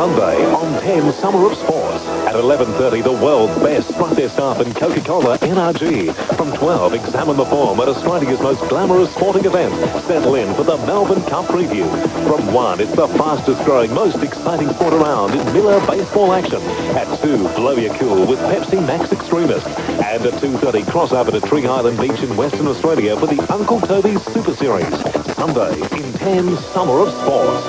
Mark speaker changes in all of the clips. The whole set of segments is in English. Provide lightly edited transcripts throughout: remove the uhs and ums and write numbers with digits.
Speaker 1: Sunday on 10 Summer of Sports. At 11:30, the world's best strut their staff in Coca-Cola NRG. From 12, examine the form at Australia's most glamorous sporting event. Settle in for the Melbourne Cup preview. From 1, it's the fastest growing, most exciting sport around in Miller baseball action. At 2, blow your cool with Pepsi Max Extremist. And at 2:30, cross over to Tree Island Beach in Western Australia for the Uncle Toby's Super Series. Sunday in 10 Summer of Sports.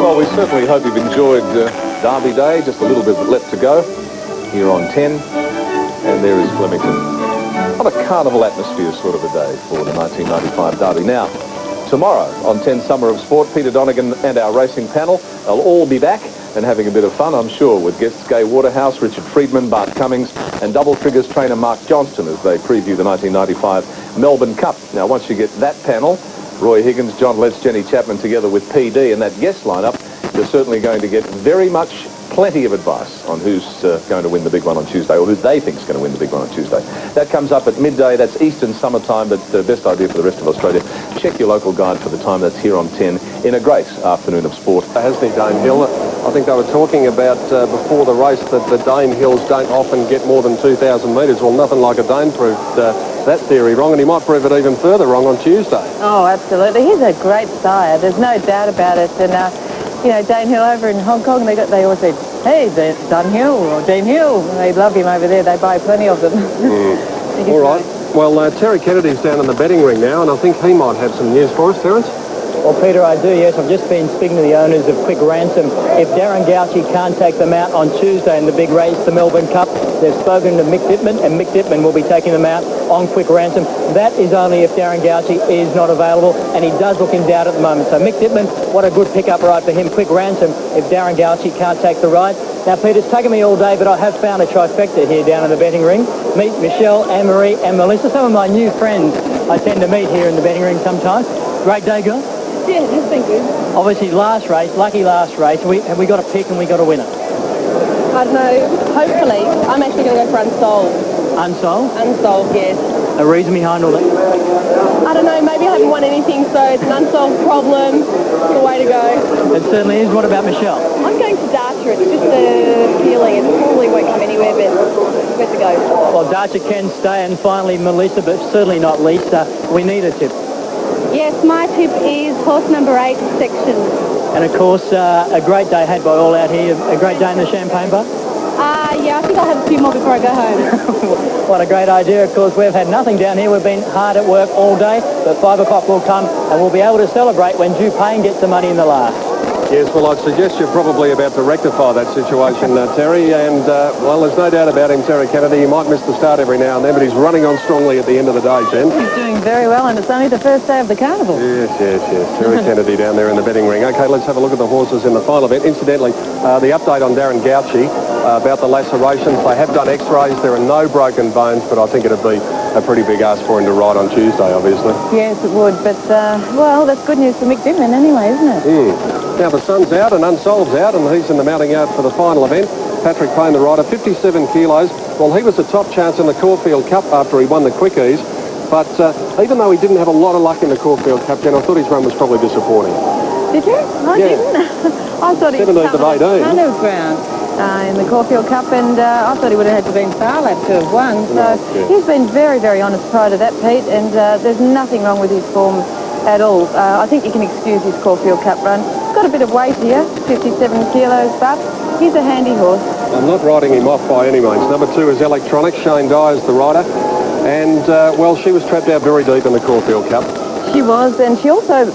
Speaker 2: Well, we certainly hope you've enjoyed Derby Day. Just a little bit left to go here on 10. And there is Flemington. What a carnival atmosphere sort of a day for the 1995 Derby. Now, tomorrow on 10 Summer of Sport, Peter Donegan and our racing panel, they'll all be back and having a bit of fun, I'm sure, with guests Gay Waterhouse, Richard Friedman, Bart Cummings, and Double Triggers trainer Mark Johnston as they preview the 1995 Melbourne Cup. Now, once you get that panel, Roy Higgins, John Letts, Jenny Chapman, together with PD and that guest lineup, you're certainly going to get very much plenty of advice on who's going to win the big one on Tuesday, or who they think is going to win the big one on Tuesday. That comes up at midday. That's Eastern summertime, but the best idea for the rest of Australia. Check your local guide for the time. That's here on 10 in a great afternoon of sport.
Speaker 3: Hasn't he, Dane Hill? I think they were talking about before the race that the Dane Hills don't often get more than 2,000 metres. Well, nothing like a Dane proved that theory wrong, and he might prove it even further wrong on Tuesday.
Speaker 4: Oh, absolutely. He's a great sire. There's no doubt about it. And, you know, Dane Hill over in Hong Kong, they always say, hey, Dane Hill or Dane Hill. They love him over there. They buy plenty of them.
Speaker 3: All right. Well, Terry Kennedy's down in the betting ring now, and I think he might have some news for us, Terence.
Speaker 5: Well, Peter, I do, yes. I've just been speaking to the owners of Quick Ransom. If Darren Gauci can't take them out on Tuesday in the big race, the Melbourne Cup, they've spoken to Mick Dittman, and Mick Dittman will be taking them out on Quick Ransom. That is only if Darren Gauci is not available, and he does look in doubt at the moment. So Mick Dittman, what a good pickup ride for him. Quick Ransom if Darren Gauci can't take the ride. Now, Peter, it's taken me all day, but I have found a trifecta here down in the betting ring. Meet Michelle, Anne-Marie and Melissa, some of my new friends I tend to meet here in the betting ring sometimes. Great day, girl.
Speaker 4: Yeah, it has been good.
Speaker 5: Obviously, last race, lucky last race. Have we got a pick and we got a winner?
Speaker 4: I don't know. Hopefully. I'm actually going to go for Unsolved.
Speaker 5: Unsolved?
Speaker 4: Unsolved, yes.
Speaker 5: A reason behind all that?
Speaker 4: I don't know. Maybe I haven't won anything, so it's an unsolved problem. It's the way to go.
Speaker 5: It certainly is. What about Michelle?
Speaker 4: I'm going to Darcher. It's just a feeling. It probably won't come anywhere, but it's good to go.
Speaker 5: Well, Darcher can stay, and finally Melissa, but certainly not least. We need a tip.
Speaker 4: Yes, my tip is horse number 8, Section.
Speaker 5: And of course, a great day had by all out here. A great day in the Champagne Bar.
Speaker 4: Yeah, I think I'll have a few more before I go home.
Speaker 5: What a great idea. Of course, we've had nothing down here. We've been hard at work all day, but 5 o'clock will come and we'll be able to celebrate when Drew Payne gets the money in the last.
Speaker 3: Yes, well, I'd suggest you're probably about to rectify that situation, Terry, and, well, there's no doubt about him, Terry Kennedy. He might miss the start every now and then, but he's running on strongly at the end of the day, Jen.
Speaker 4: He's doing very well, and it's only the first day of the carnival.
Speaker 3: Yes. Terry Kennedy down there in the betting ring. OK, let's have a look at the horses in the final event. Incidentally, the update on Darren Gauci about the lacerations. They have done x-rays. There are no broken bones, but I think it'd be a pretty big ask for him to ride on Tuesday, obviously.
Speaker 4: Yes, it would, but, well, that's good news for Mick Dittman anyway, isn't it?
Speaker 3: Now the sun's out and Unsolved's out, and he's in the mounting yard for the final event. Patrick Payne, the rider, 57 kilos. Well, he was a top chance in the Caulfield Cup after he won the Quickies. But even though he didn't have a lot of luck in the Caulfield Cup, Jen, I thought his run was probably disappointing.
Speaker 4: Did you? I didn't. I thought he was
Speaker 3: 17th of 18.
Speaker 4: ton of ground in the Caulfield Cup, and I thought he would have had to have been far lap to have won. So he's been very, very honest prior to that, Pete, and there's nothing wrong with his form at all. I think you can excuse his Caulfield Cup run. He's got a bit of weight here, 57 kilos, but he's a handy horse. I'm
Speaker 3: not writing him off by any means. Number 2 is Electronic. Shane Dye is the rider. And, well, she was trapped out very deep in the Caulfield Cup.
Speaker 4: She was, and she also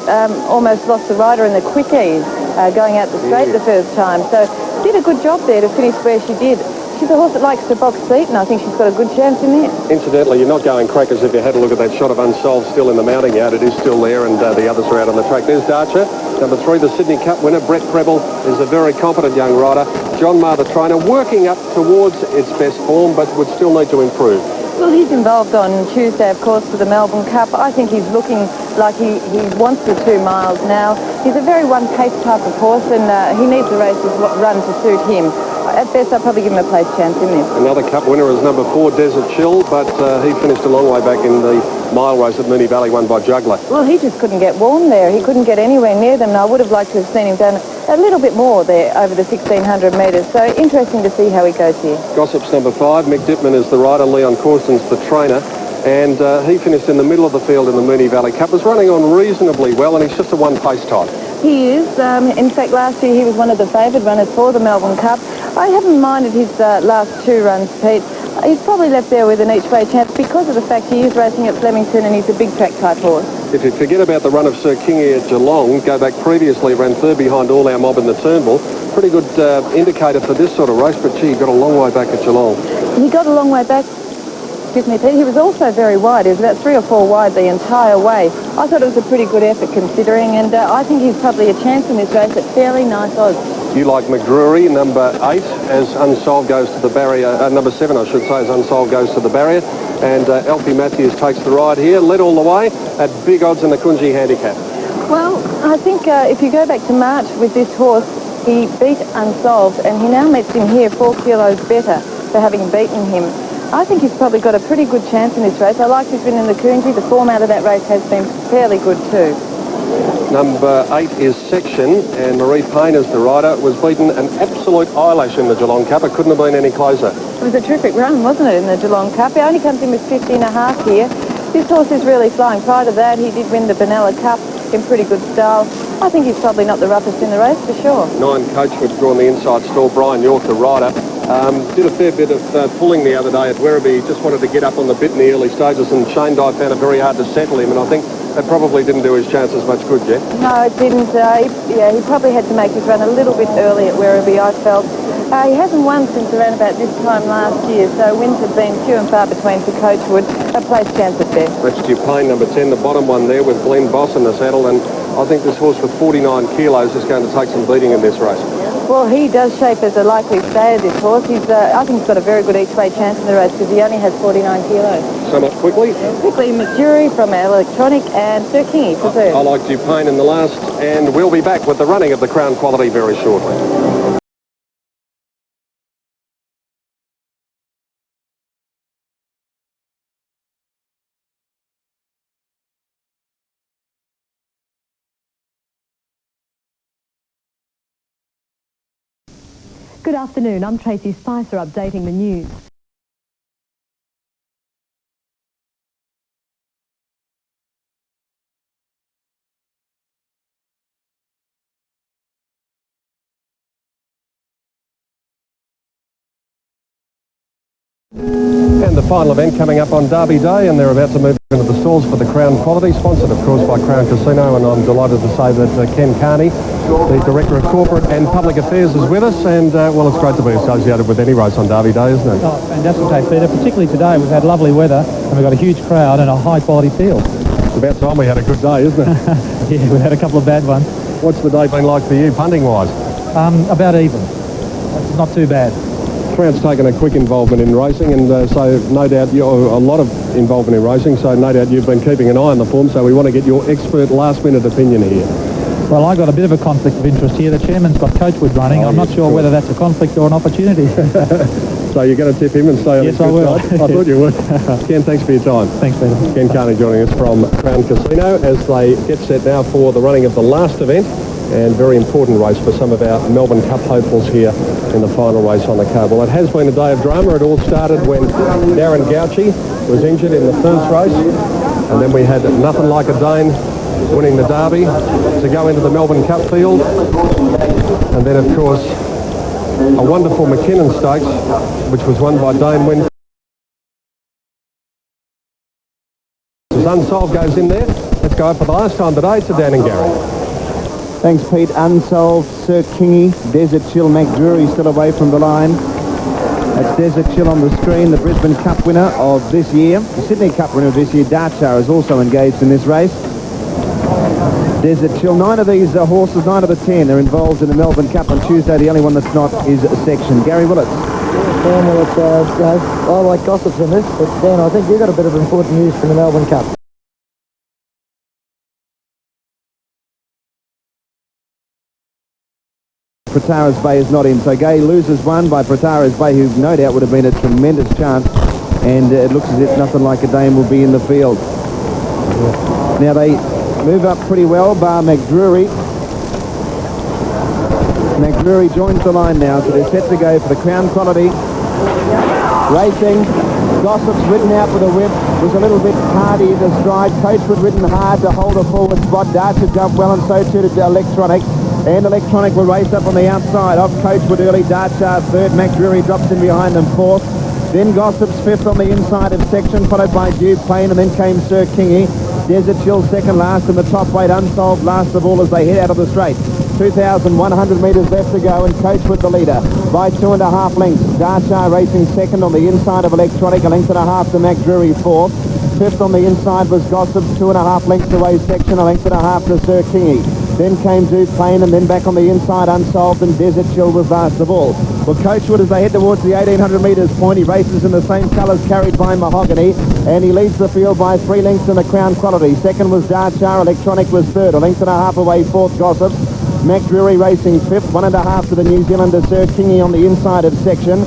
Speaker 4: almost lost the rider in the Quickies, going out the straight the first time. So did a good job there to finish where she did. She's a horse that likes to box seat, and I think she's got a good chance in there.
Speaker 3: Incidentally, you're not going crackers if you had a look at that shot of Unsolved still in the mounting yard. It is still there, and the others are out on the track. There's Darcher. Number 3, the Sydney Cup winner. Brett Preble is a very competent young rider. John Maher, the trainer, working up towards its best form, but would still need to improve.
Speaker 4: Well, he's involved on Tuesday, of course, for the Melbourne Cup. I think he's looking like he wants the 2 miles now. He's a very one-pace type of horse, and he needs the races run to suit him. at best I'd probably give him a place chance in this.
Speaker 3: Another cup winner is number 4, Desert Chill, but he finished a long way back in the mile race at Moonee Valley, won by Juggler.
Speaker 4: Well, he just couldn't get warm there. He couldn't get anywhere near them, and I would have liked to have seen him done a little bit more there over the 1,600 metres. So interesting to see how he goes here.
Speaker 3: Gossip's number 5, Mick Dittman is the rider, Leon Corsten's the trainer, and he finished in the middle of the field in the Moonee Valley Cup. Was running on reasonably well, and he's just a one-pace type.
Speaker 4: He is. In fact, last year he was one of the favoured runners for the Melbourne Cup. I haven't minded his last 2 runs, Pete. He's probably left there with an each-way chance because of the fact he is racing at Flemington and he's a big track type horse.
Speaker 3: If you forget about the run of Sir Kingy at Geelong, go back previously, ran 3rd behind All Our Mob in the Turnbull. Pretty good indicator for this sort of race, but gee, he got a long way back at Geelong.
Speaker 4: He got a long way back. Excuse me, Pete. He was also very wide. He was about 3 or 4 wide the entire way. I thought it was a pretty good effort considering, and I think he's probably a chance in this race at fairly nice odds.
Speaker 3: You like McDrury, number 8, as Unsolved goes to the barrier, number 7 I should say, as Unsolved goes to the barrier, and Alfie Matthews takes the ride here, led all the way at big odds in the Kunji Handicap.
Speaker 4: Well, I think if you go back to March with this horse, he beat Unsolved, and he now meets him here 4 kilos better for having beaten him. I think he's probably got a pretty good chance in this race. I like his win in the Coonji. The form out of that race has been fairly good too.
Speaker 3: Number 8 is Section, and Marie Payne is the rider. Was beaten an absolute eyelash in the Geelong Cup. It couldn't have been any closer.
Speaker 4: It was a terrific run, wasn't it, in the Geelong Cup? He only comes in with 50.5 here. This horse is really flying. Prior to that, he did win the Benalla Cup in pretty good style. I think he's probably not the roughest in the race for sure. 9 Coachwood drawn the inside stall. Brian York, the rider. Did a fair bit of pulling the other day at Werribee. He just wanted to get up on the bit in the early stages, and Shane Dye found it very hard to settle him, and I think that probably didn't do his chances much good, Jeff. No, it didn't. He probably had to make his run a little bit early at Werribee, I felt. He hasn't won since around about this time last year, so wins have been few and far between for Coachwood. A place chance at best.
Speaker 3: That's Dupain, number 10, the bottom one there with Glenn Boss in the saddle, and I think this horse with 49 kilos is going to take some beating in this race.
Speaker 4: Well, he does shape as a likely stayer, this horse. I think he's got a very good each-way chance in the race because he only has 49 kilos.
Speaker 3: Sum up quickly.
Speaker 4: Quickly, McJury from Electronic and Sir Kingy for third.
Speaker 3: I like Dupain in the last, and we'll be back with the running of the Crown Quality very shortly.
Speaker 6: Good afternoon, I'm Tracy Spicer updating the news.
Speaker 3: And the final event coming up on Derby Day, and they're about to move into the stalls for the Crown Quality, sponsored of course by Crown Casino, and I'm delighted to say that Ken Carney, the Director of Corporate and Public Affairs, is with us, and well, it's great to be associated with any race on Derby Day, isn't it?
Speaker 7: Oh, fantastic day, Peter. Particularly today, we've had lovely weather and we've got a huge crowd and a high-quality field.
Speaker 3: It's about time we had a good day, isn't it?
Speaker 7: Yeah, we've had a couple of bad ones.
Speaker 3: What's the day been like for you, punting-wise?
Speaker 7: About even. It's not too bad.
Speaker 3: Crown's taken a quick involvement in racing, and so no doubt you're a lot of involvement in racing, so no doubt you've been keeping an eye on the form, so we want to get your expert last-minute opinion here.
Speaker 7: Well, I got a bit of a conflict of interest here. The chairman's got Coachwood running. I'm not sure whether that's a conflict or an opportunity.
Speaker 3: So you're going to tip him and stay on his good side? I thought you would. Ken, thanks for your time.
Speaker 7: Thanks, Peter.
Speaker 3: Ken Carney joining us from Crown Casino as they get set now for the running of the last event, and very important race for some of our Melbourne Cup hopefuls here in the final race on the card. Well, it has been a day of drama. It all started when Darren Gauci was injured in the first race, and then we had Nothing Like a Dane winning the Derby to go into the Melbourne Cup field, and then of course a wonderful McKinnon Stakes, which was won by Dane Wynn. As Unsolved goes in there, let's go up for the last time today to Dan and Gary.
Speaker 8: Thanks, Pete. Unsolved, Sir Kingy, Desert Chill, McDrury still away from the line. That's Desert Chill on the screen, the Brisbane Cup winner of this year. The Sydney Cup winner of this year, Dartshire, is also engaged in this race. Desert Chill, 9 of these horses, 9 of the 10 are involved in the Melbourne Cup on Tuesday. The only one that's not is Section. Gary Willits.
Speaker 5: Dan, well, I like gossips in this, but Dan, I think you've got a bit of important news from the Melbourne Cup.
Speaker 8: Prataras Bay is not in. So Gay loses one by Prataras Bay, who no doubt would have been a tremendous chance. And it looks as if nothing like a dame will be in the field. Now they move up pretty well, bar McDrury. McDrury joins the line now, so they're set to go for the Crown Quality. Racing. Gossip's ridden out with a whip, was a little bit hardy in the stride. Coachwood ridden hard to hold a forward spot. Darcher jumped well, and so too did Electronic. And Electronic will race up on the outside. Off Coachwood early, Darcher third. McDrury drops in behind them fourth. Then Gossip's fifth on the inside of section, followed by Duke Plain, and then came Sir Kingy. Desert Chill second last, and the top weight Unsolved last of all as they head out of the straight. 2,100 metres left to go, and Coachwood the leader by 2.5 lengths. Darchar racing second on the inside of Electronic, a length and a half to McDrury fourth. Fifth on the inside was Gossip, 2.5 lengths away section, a length and a half to Sir Kingy. Then came Duke Plain, and then back on the inside Unsolved, and Desert Chill was last of all. Well, Coachwood, as they head towards the 1,800 metres point, he races in the same colours carried by Mahogany, and he leads the field by 3 lengths in the Crown Quality. Second was Darchar, Electronic was third, a length and a half away fourth Gossip. McDrury racing fifth, 1.5 to the New Zealander Sir Kingy on the inside of section.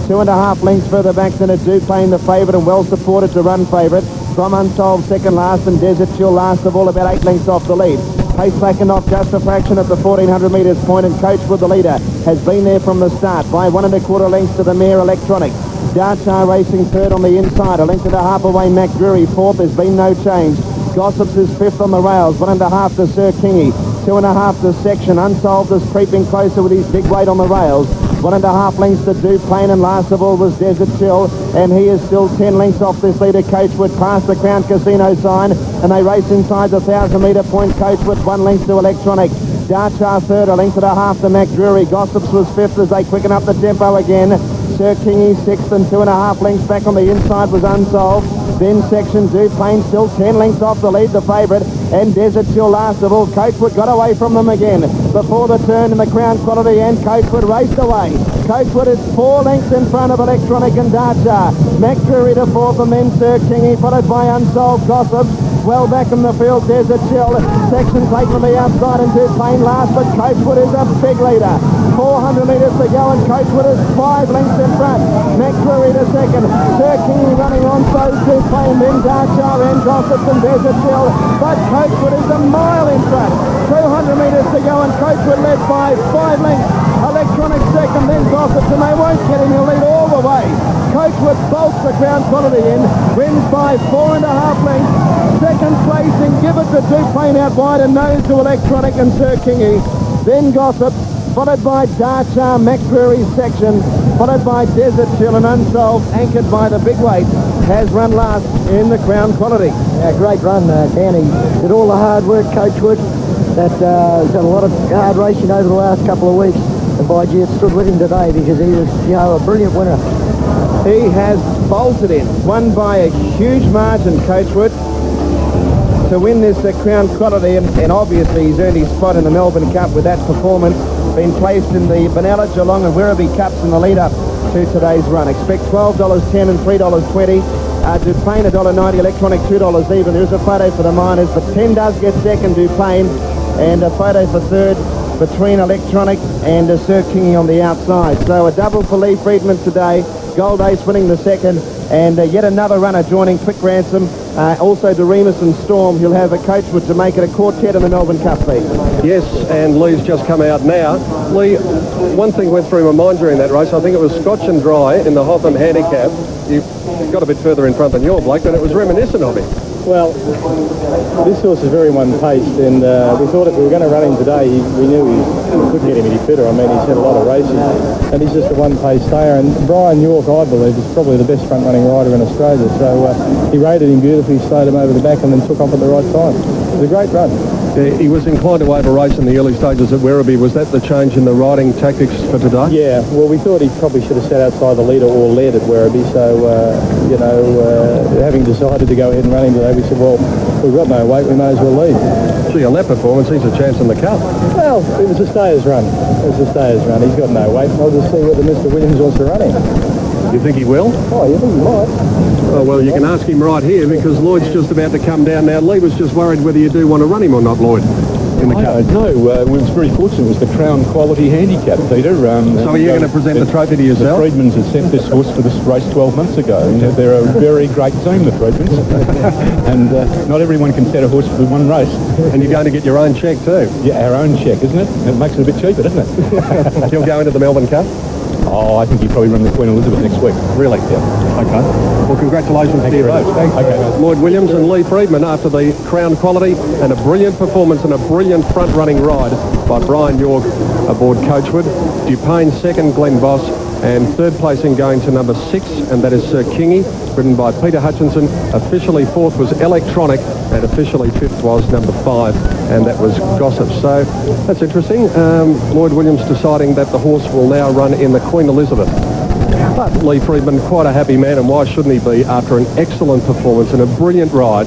Speaker 8: 2.5 lengths further back than at Duke Plain, the favourite and well supported to run favourite. From Unsolved second last, and Desert Chill last of all, about 8 lengths off the lead. Pace slackened off just a fraction at the 1,400 metres point, and Coachwood the leader has been there from the start by 1.25 lengths to the mare Electronic. Darchar racing third on the inside, a length and a half away McDrury fourth. There's been no change. Gossips is fifth on the rails, 1.5 to Sir Kingy, 2.5 to section. Unsolved is creeping closer with his big weight on the rails. 1.5 lengths to Duke Plain, and last of all was Desert Chill, and he is still 10 lengths off this leader Coachwood past the Crown Casino sign, and they race inside the 1,000 metre point. Coachwood 1 length to Electronic. Darchar third, a length and a half to McDrury. Gossips was fifth as they quicken up the tempo again. Sir Kingy sixth, and 2.5 lengths back on the inside was Unsolved. Then section Duke Plain still 10 lengths off the lead, the favourite, and Desert Chill last of all. Coachwood got away from them again before the turn in the Crown Quality, and Coachwood raced away. Coachwood is 4 lengths in front of Electronic and Darchar. McDrury to fourth, and then Sir Kingy, followed by Unsolved. Gossip well back in the field. Desert Chill, section taken on the outside, and Duke Plain last, but Coachwood is a big leader. 400 metres to go, and Coachwood is 5 lengths in front. McDrury to second. Sir Kingy running on, so Duke Plain, then Darchar and Gossip and Desert Chill, but Coachwood is a mile in front. 200 metres to go, and Coachwood led by 5 lengths. Electronic second, then Gossip, and they won't get him. He'll lead all the way. Coachwood bolts the Crown Quality in, wins by 4.5 lengths. Second placing, give it to Duke Plain out wide, and nose to Electronic and Sir Kingy. Then Gossip, followed by Darchar, McDrury section, followed by Desert Chill, and Unsolved, anchored by the big weight, has run last in the Crown Quality.
Speaker 5: Yeah, great run, Danny. Did all the hard work, Coachwood. That has done a lot of hard racing over the last couple of weeks. And by gee, it stood with him today because he was, a brilliant winner.
Speaker 8: He has bolted in, won by a huge margin, Coachwood, to win this Crown Quality, and obviously he's earned his spot in the Melbourne Cup with that performance. Been placed in the Benalla, Geelong and Werribee Cups in the lead-up to today's run. Expect $12.10 and $3.20. Duplain $1.90, Electronic $2 even. There's a photo for the miners, but 10 does get second, Duplain, and a photo for third between Electronic and Sir Kingy on the outside. So a double for Lee Friedman today. Gold Ace winning the second, and yet another runner joining Quick Ransom. Also Doremus and Storm. He'll have a Coachwood to make it a quartet in the Melbourne Cup feed.
Speaker 3: Yes, and Lee's just come out now. Lee, one thing went through my mind during that race. I think it was Scotch and Dry in the Hotham Handicap. You got a bit further in front than your bloke, but it was reminiscent of him.
Speaker 9: Well, this horse is very one-paced, and we thought if we were going to run him today, we knew we couldn't get him any fitter. I mean, he's had a lot of races, and he's just a one-pace stayer. And Brian York, I believe, is probably the best front-running rider in Australia. So he rated him beautifully, slowed him over the back, and then took off at the right time. It was a great run.
Speaker 3: He was inclined to over-race in the early stages at Werribee. Was that the change in the riding tactics for today?
Speaker 9: Yeah, well, we thought he probably should have sat outside the leader or led at Werribee. So, having decided to go ahead and run him today, we said, well, we've got no weight, we may as well lead.
Speaker 3: Gee, on that performance, he's a chance in the Cup.
Speaker 9: Well, it was a stayer's run. He's got no weight. I'll just see whether Mr. Williams wants to run him.
Speaker 3: You think he will?
Speaker 9: Oh, you think he might?
Speaker 3: Oh, well, you can ask him right here because Lloyd's just about to come down now. Lee was just worried whether you do want to run him or not, Lloyd. in the cup?
Speaker 9: No, we was very fortunate. It was the Crown Quality Handicap, Peter.
Speaker 3: So are you going to present the trophy to yourself?
Speaker 9: The Freedmans had sent this horse for this race 12 months ago. They're a very great team, the Freedmans. And not everyone can set a horse for one race.
Speaker 3: And you're going to get your own cheque too?
Speaker 9: Yeah, our own cheque, isn't it? It makes it a bit cheaper, doesn't it?
Speaker 3: He'll go into the Melbourne Cup?
Speaker 9: Oh, I think he'll probably run the Queen Elizabeth next week.
Speaker 3: Really?
Speaker 9: Yeah.
Speaker 3: Okay. Well, congratulations to you both.
Speaker 9: Thanks. Okay.
Speaker 3: Lloyd Williams and Lee Freedman after the Crown Quality, and a brilliant performance and a brilliant front-running ride by Brian York aboard Coachwood. Dupain second, Glenn Boss, and third placing going to number 6, and that is Sir Kingy, ridden by Peter Hutchinson. Officially fourth was Electronic, and officially fifth was number 5, and that was Gossip. So that's interesting. Lloyd Williams deciding that the horse will now run in the Queen Elizabeth. But Lee Freedman, quite a happy man, and why shouldn't he be after an excellent performance and a brilliant ride?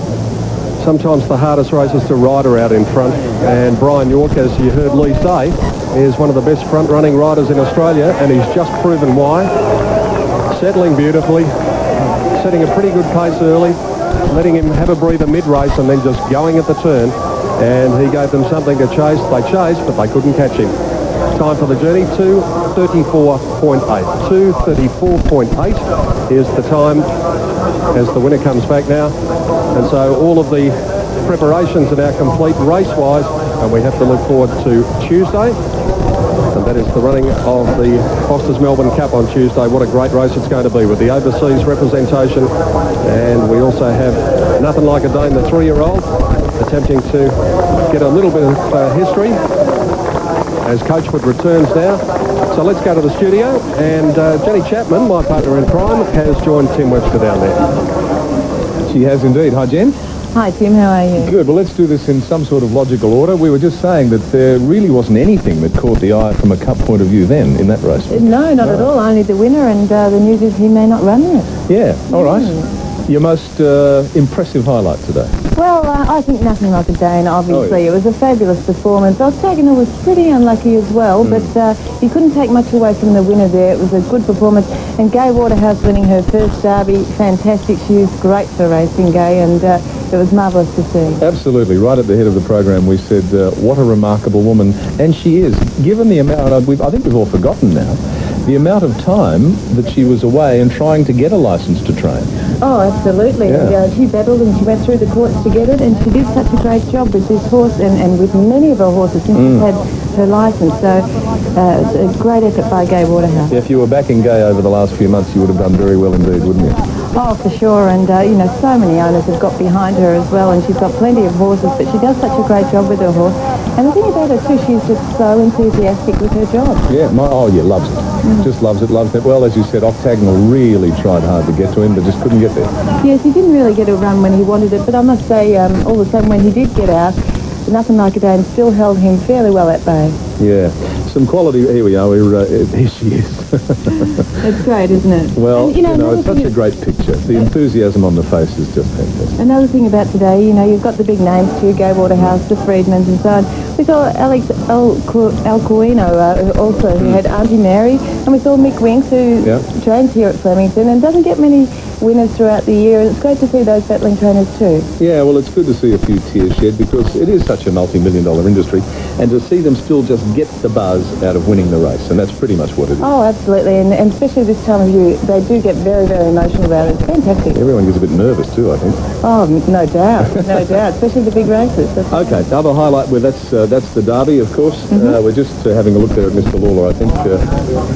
Speaker 3: Sometimes the hardest races to ride are out in front, and Brian York, as you heard Lee say, is one of the best front-running riders in Australia, and he's just proven why. Settling beautifully, setting a pretty good pace early, letting him have a breather mid-race, and then just going at the turn, and he gave them something to chase. They chased, but they couldn't catch him. Time for the journey, 2:34.8. 2:34.8 is the time as the winner comes back now. And so all of the preparations are now complete race-wise, and we have to look forward to Tuesday. And that is the running of the Foster's Melbourne Cup on Tuesday. What a great race it's going to be with the overseas representation. And we also have Nothing Like a Dame, the 3-year-old, attempting to get a little bit of history as Coachwood returns now. So let's go to the studio, and Jenny Chapman, my partner in crime, has joined Tim Webster down there.
Speaker 2: She has indeed. Hi, Jen.
Speaker 4: Hi, Tim. How are you?
Speaker 2: Good. Well, let's do this in some sort of logical order. We were just saying that there really wasn't anything that caught the eye from a cup point of view then in that race.
Speaker 4: No, not at all. Only the winner, and the news is he may not run it.
Speaker 2: Yeah. All right. Your most impressive highlight today?
Speaker 4: Well, I think Nothing Like a Dane, obviously.
Speaker 2: Oh, yeah.
Speaker 4: It was a fabulous performance. Ostagoner was pretty unlucky as well, but he couldn't take much away from the winner there. It was a good performance. And Gay Waterhouse winning her first derby, fantastic. She was great for racing, Gay, and it was marvellous to see.
Speaker 2: Absolutely. Right at the head of the program, we said, what a remarkable woman. And she is. Given the amount, I think we've all forgotten now, the amount of time that she was away and trying to get a licence to train.
Speaker 4: Oh, absolutely.
Speaker 2: Yeah.
Speaker 4: And, she battled and she went through the courts to get it, and she did such a great job with this horse and with many of her horses since she's had her licence. So it's a great effort by Gay Waterhouse.
Speaker 2: Yeah, if you were backing Gay over the last few months, you would have done very well indeed, wouldn't you?
Speaker 4: Oh, for sure. And, so many owners have got behind her as well, and she's got plenty of horses, but she does such a great job with her horse. And the thing about her, too, she's just so enthusiastic with her job.
Speaker 2: Yeah, loves it. Just loves it. Well, as you said, Octagonal really tried hard to get to him, but just couldn't get there.
Speaker 4: Yes, he didn't really get a run when he wanted it, but I must say, all the same, when he did get out, Nothing Like a Dame still held him fairly well at bay.
Speaker 2: Yeah. Some quality. Here we are. Here she is.
Speaker 4: It's great, isn't it?
Speaker 2: Well, and, it's such a great picture. The enthusiasm on the face is just fantastic.
Speaker 4: Another thing about today, you've got the big names too, Gay Waterhouse, the Freedmans and so on. We saw Alex Alcuino also, who had Auntie Mary, and we saw Mick Winks, who trains here at Flemington and doesn't get many winners throughout the year, and it's great to see those battling trainers too.
Speaker 2: Yeah, well, it's good to see a few tears shed, because it is such a multi-million-dollar industry, and to see them still just get the buzz out of winning the race, and that's pretty much what it is.
Speaker 4: Oh, absolutely, and especially this time of year, they do get very, very emotional about it. It's fantastic.
Speaker 2: Everyone gets a bit nervous too, I think.
Speaker 4: Oh, no doubt, no doubt, especially the big races.
Speaker 2: Okay, other highlight, that's the Derby, of course. We're just having a look there at Mr. Lawler, I think,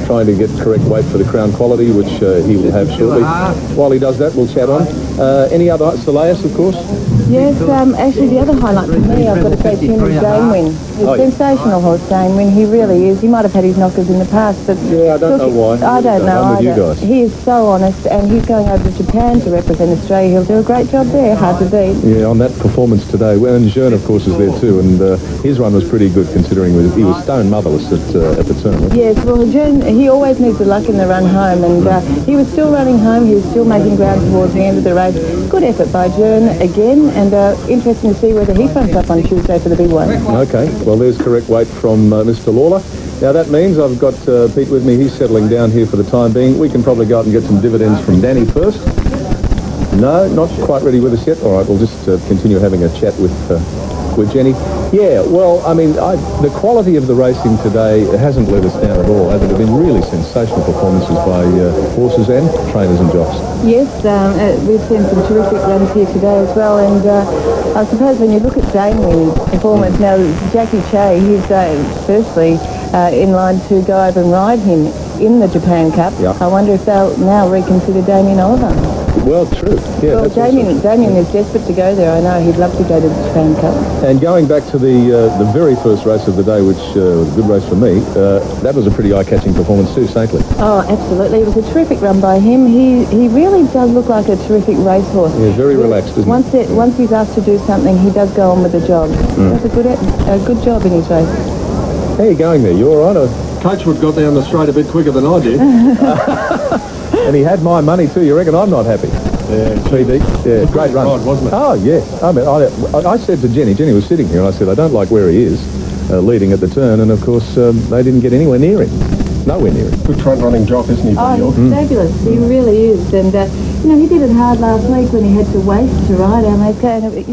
Speaker 2: trying to get correct weight for the Crown Quality, which he will have shortly. While he does that, we'll chat on. Any other, Soleus, of course?
Speaker 4: Yes, actually the other highlight for me, I've got to say, Tim, is Danewin. He's a sensational horse, Danewin. He really is. He might have had his knockers in the past, but...
Speaker 2: Yeah, I don't know why.
Speaker 4: I don't know
Speaker 2: I'm with you guys.
Speaker 4: He is so honest, and he's going over to Japan to represent Australia. He'll do a great job there, hard to beat.
Speaker 2: Yeah, on that performance today. Well, and Jean, of course, is there too, and his run was pretty good considering he was stone motherless at the turn.
Speaker 4: Yes, well, Jean, he always needs the luck in the run home, and he was still running home. He was still making ground towards the end of the race. Good effort by Jean again, and interesting to see whether he fronts up on Tuesday for the big one.
Speaker 2: Okay, well, there's correct weight from Mr. Lawler. Now, that means I've got Pete with me. He's settling down here for the time being. We can probably go out and get some dividends from Danny first. No, not quite ready with us yet. All right, we'll just continue having a chat with Jenny. Yeah, well, I mean, the quality of the racing today hasn't let us down at all. There have been really sensational performances by horses and trainers and jocks.
Speaker 4: Yes, we've seen some terrific runs here today as well, and I suppose when you look at Damien's performance now, Jackie Che, he's firstly in line to go over and ride him in the Japan Cup.
Speaker 2: Yeah.
Speaker 4: I wonder if they'll now reconsider Damien Oliver.
Speaker 2: Well, true. Yeah,
Speaker 4: Well,
Speaker 2: that's
Speaker 4: Damien is desperate to go there. I know he'd love to go to the Japan Cup.
Speaker 2: And going back to the very first race of the day, which was a good race for me, that was a pretty eye-catching performance too, Saintly.
Speaker 4: Oh, absolutely. It was a terrific run by him. He really does look like a terrific racehorse.
Speaker 2: Yeah, very relaxed, isn't he?
Speaker 4: Once he's asked to do something, he does go on with the job. Does a good job in his race.
Speaker 2: How are you going there? You all right?
Speaker 3: Coachwood got down the straight a bit quicker than I did.
Speaker 2: And he had my money too. You reckon I'm not happy?
Speaker 3: Yeah,
Speaker 2: 3 deep. Yeah, great run.
Speaker 3: Ride, wasn't it?
Speaker 2: Oh, yes. I mean, I said to Jenny was sitting here, and I said, I don't like where he is, leading at the turn, and of course, they didn't get anywhere near him. Nowhere near him.
Speaker 3: Good front running jock, isn't he, for
Speaker 4: Oh,
Speaker 3: York?
Speaker 4: he's fabulous. He really is. And, he did it hard last week when he had to wait to ride our mate. And, he's